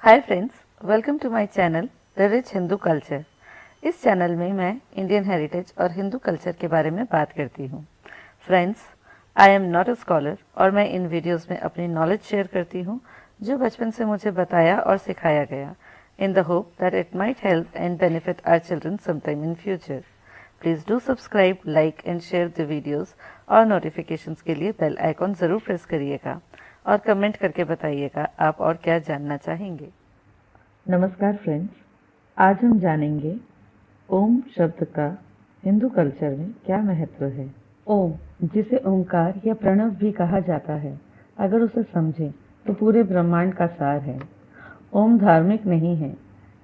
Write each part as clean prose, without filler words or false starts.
Hi friends, welcome to my channel the rich Hindu culture. इस channel में मैं Indian heritage और हिंदू कल्चर के बारे में बात करती हूँ। Friends, I am not a scholar और मैं इन वीडियोस में अपनी नॉलेज शेयर करती हूँ जो बचपन से मुझे बताया और सिखाया गया, in the hope that it might help and benefit our children sometime in future. Please do subscribe, like and share the videos और नोटिफिकेशंस के लिए बेल आइकॉन ज़रूर प्रेस करिएगा और कमेंट करके बताइएगा आप और क्या जानना चाहेंगे। नमस्कार फ्रेंड्स, आज हम जानेंगे ओम शब्द का हिंदू कल्चर में क्या महत्व है। ओम, जिसे ओंकार या प्रणव भी कहा जाता है, अगर उसे समझें तो पूरे ब्रह्मांड का सार है। ओम धार्मिक नहीं है,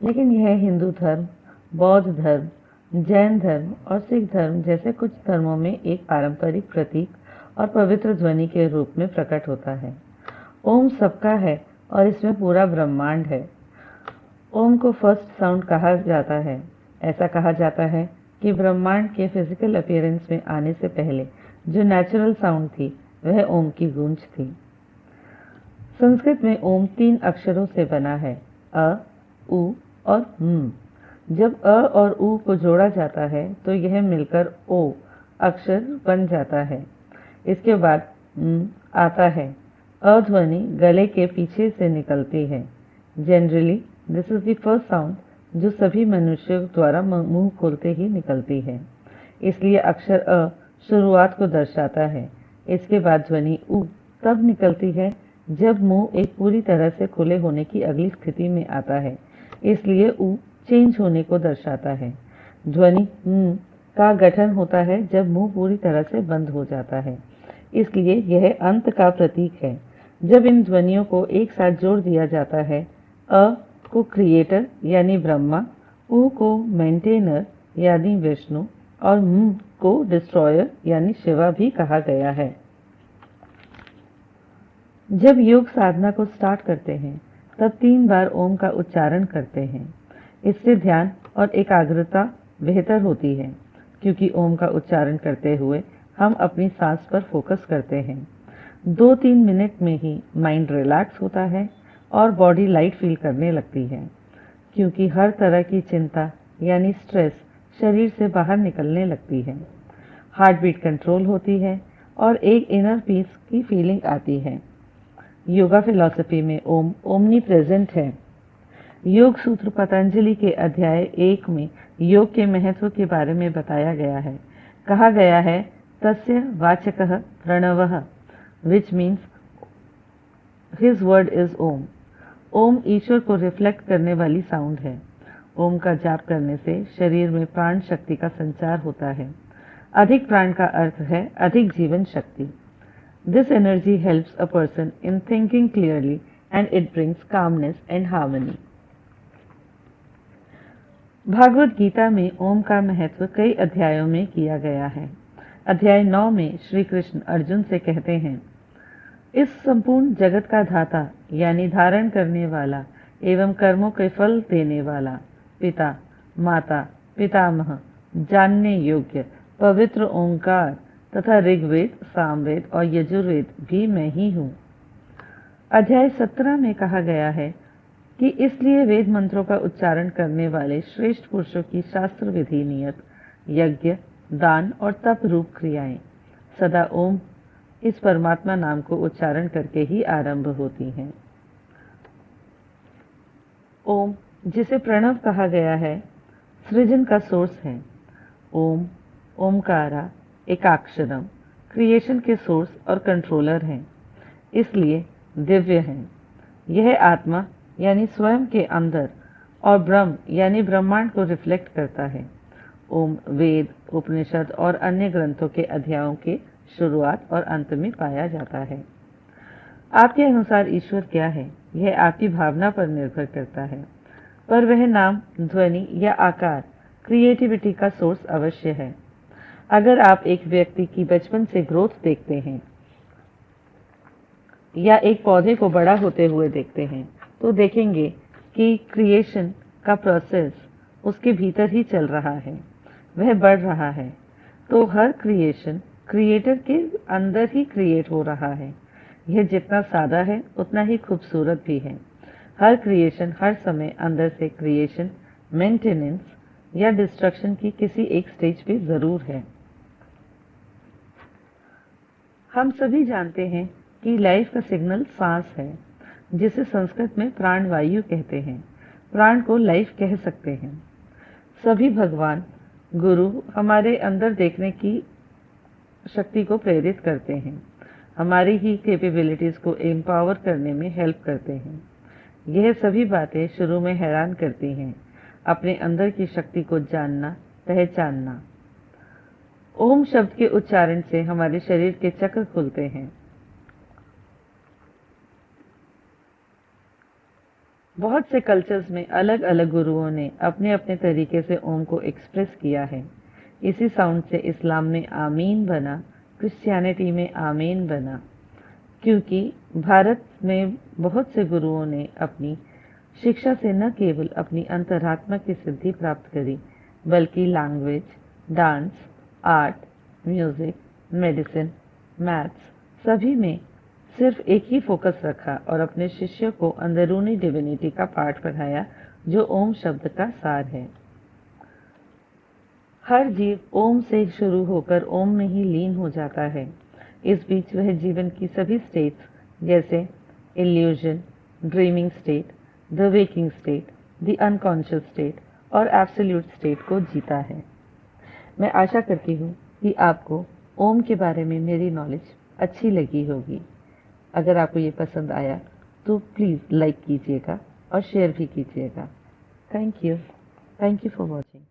लेकिन यह हिंदू धर्म, बौद्ध धर्म, जैन धर्म और सिख धर्म जैसे कुछ धर्मों में एक पारंपरिक प्रतीक और पवित्र ध्वनि के रूप में प्रकट होता है। ओम सबका है और इसमें पूरा ब्रह्मांड है। ओम को फर्स्ट साउंड कहा जाता है। ऐसा कहा जाता है कि ब्रह्मांड के फिजिकल अपीयरेंस में आने से पहले जो नेचुरल साउंड थी वह ओम की गूंज थी। संस्कृत में ओम 3 अक्षरों से बना है, अ, उ और म। जब अ और उ को जोड़ा जाता है तो यह मिलकर ओ अक्षर बन जाता है। इसके बाद आता है। अ ध्वनि गले के पीछे से निकलती है। Generally this is the first sound जो सभी मनुष्यों द्वारा मुंह खोलते ही निकलती है, इसलिए अक्षर अ शुरुआत को दर्शाता है। इसके बाद ध्वनि उ तब निकलती है जब मुंह एक पूरी तरह से खुले होने की अगली स्थिति में आता है, इसलिए उ चेंज होने को दर्शाता है। ध्वनि का गठन होता है जब मुंह पूरी तरह से बंद हो जाता है, इसलिए यह अंत का प्रतीक है। जब इन ध्वनियों को एक साथ जोड़ दिया जाता है, अ को क्रिएटर यानी ब्रह्मा, उ को मेंटेनर यानी विष्णु और म को डिस्ट्रॉयर यानी शिवा भी कहा गया है। जब योग साधना को स्टार्ट करते हैं तब 3 बार ओम का उच्चारण करते हैं। इससे ध्यान और एकाग्रता बेहतर होती है, क्योंकि ओम का उच्चारण करते हुए हम अपनी सांस पर फोकस करते हैं। 2-3 मिनट में ही माइंड रिलैक्स होता है और बॉडी लाइट फील करने लगती है, क्योंकि हर तरह की चिंता यानी स्ट्रेस शरीर से बाहर निकलने लगती है। हार्ट बीट कंट्रोल होती है और एक इनर पीस की फीलिंग आती है। योगा फिलॉसफी में ओम ओमनी प्रेजेंट है। योग सूत्र पतंजलि के अध्याय 1 में योग के महत्व के बारे में बताया गया है। कहा गया है, तस्य वाचकः प्रणवः, which means his word is Om. Om ईश्वर को रिफ्लेक्ट करने वाली साउंड है। ओम का जाप करने से शरीर में प्राण शक्ति का संचार होता है। अधिक प्राण का अर्थ है अधिक जीवन शक्ति। This energy helps a person in thinking clearly and it brings calmness and harmony. Bhagavat Gita में ओम का महत्व कई अध्यायों में किया गया है। अध्याय 9 में श्री कृष्ण अर्जुन से कहते हैं, इस संपूर्ण जगत का धाता यानी धारण करने वाला एवं कर्मों के फल देने वाला पिता, माता, पितामह, जानने योग्य पवित्र ओंकार तथा ऋग्वेद, सामवेद और यजुर्वेद भी मैं ही हूँ। अध्याय 17 में कहा गया है कि इसलिए वेद मंत्रों का उच्चारण करने वाले श्रेष्ठ पुरुषों की शास्त्र विधि नियत यज्ञ, दान और तप रूप क्रियाएं सदा ओम इस परमात्मा नाम को उच्चारण करके ही आरंभ होती हैं। ओम, जिसे प्रणव कहा गया है, सृजन का सोर्स है। ओम, ओमकारा एकाक्षरम क्रिएशन के सोर्स और कंट्रोलर हैं, इसलिए दिव्य हैं। यह आत्मा यानी स्वयं के अंदर और ब्रह्म यानी ब्रह्मांड को रिफ्लेक्ट करता है। ओम वेद, उपनिषद और अन्य ग्रंथों के अध्यायों के शुरुआत और अंत में पाया जाता है। आपके अनुसार ईश्वर क्या है, यह आपकी भावना पर निर्भर करता है, पर वह नाम, ध्वनि या आकार क्रिएटिविटी का सोर्स अवश्य है। अगर आप एक व्यक्ति की बचपन से ग्रोथ देखते हैं या एक पौधे को बड़ा होते हुए देखते हैं, तो देखेंगे कि क्रिएशन का प्रोसेस उसके भीतर ही चल रहा है, वह बढ़ रहा है। तो हर क्रिएशन क्रिएटर के अंदर ही क्रिएट हो रहा है। यह जितना सादा है उतना ही खूबसूरत भी है। हर क्रिएशन हर समय अंदर से क्रिएशन, मेंटेनेंस या डिस्ट्रक्शन की किसी एक स्टेज पे जरूर है। हम सभी जानते हैं कि लाइफ का सिग्नल सांस है, जिसे संस्कृत में प्राणवायु कहते हैं। प्राण को लाइफ कह सकते हैं। सभी भगवान, गुरु हमारे अंदर देखने की शक्ति को प्रेरित करते हैं, हमारी ही कैपेबिलिटीज को एम्पावर करने में हेल्प करते हैं। यह सभी बातें शुरू में हैरान करती हैं, अपने अंदर की शक्ति को जानना, पहचानना। ओम शब्द के उच्चारण से हमारे शरीर के चक्र खुलते हैं। बहुत से कल्चर्स में अलग अलग गुरुओं ने अपने अपने तरीके से ओम को एक्सप्रेस किया है। इसी साउंड से इस्लाम में आमीन बना, क्रिश्चियनिटी में आमीन बना, क्योंकि भारत में बहुत से गुरुओं ने अपनी शिक्षा से न केवल अपनी अंतरात्मा की सिद्धि प्राप्त करी, बल्कि language, dance, art, music, medicine, maths सभी में सिर्फ एक ही फोकस रखा और अपने शिष्य को अंदरूनी डिविनिटी का पाठ पढ़ाया, जो ओम शब्द का सार है। हर जीव ओम से शुरू होकर ओम में ही लीन हो जाता है। इस बीच वह जीवन की सभी स्टेट्स जैसे illusion, dreaming state, the waking state, the unconscious state और एब्सोल्यूट स्टेट को जीता है। मैं आशा करती हूँ कि आपको ओम के बारे में मेरी नॉलेज अच्छी लगी होगी। अगर आपको ये पसंद आया तो प्लीज़ लाइक कीजिएगा और शेयर भी कीजिएगा। Thank you for watching.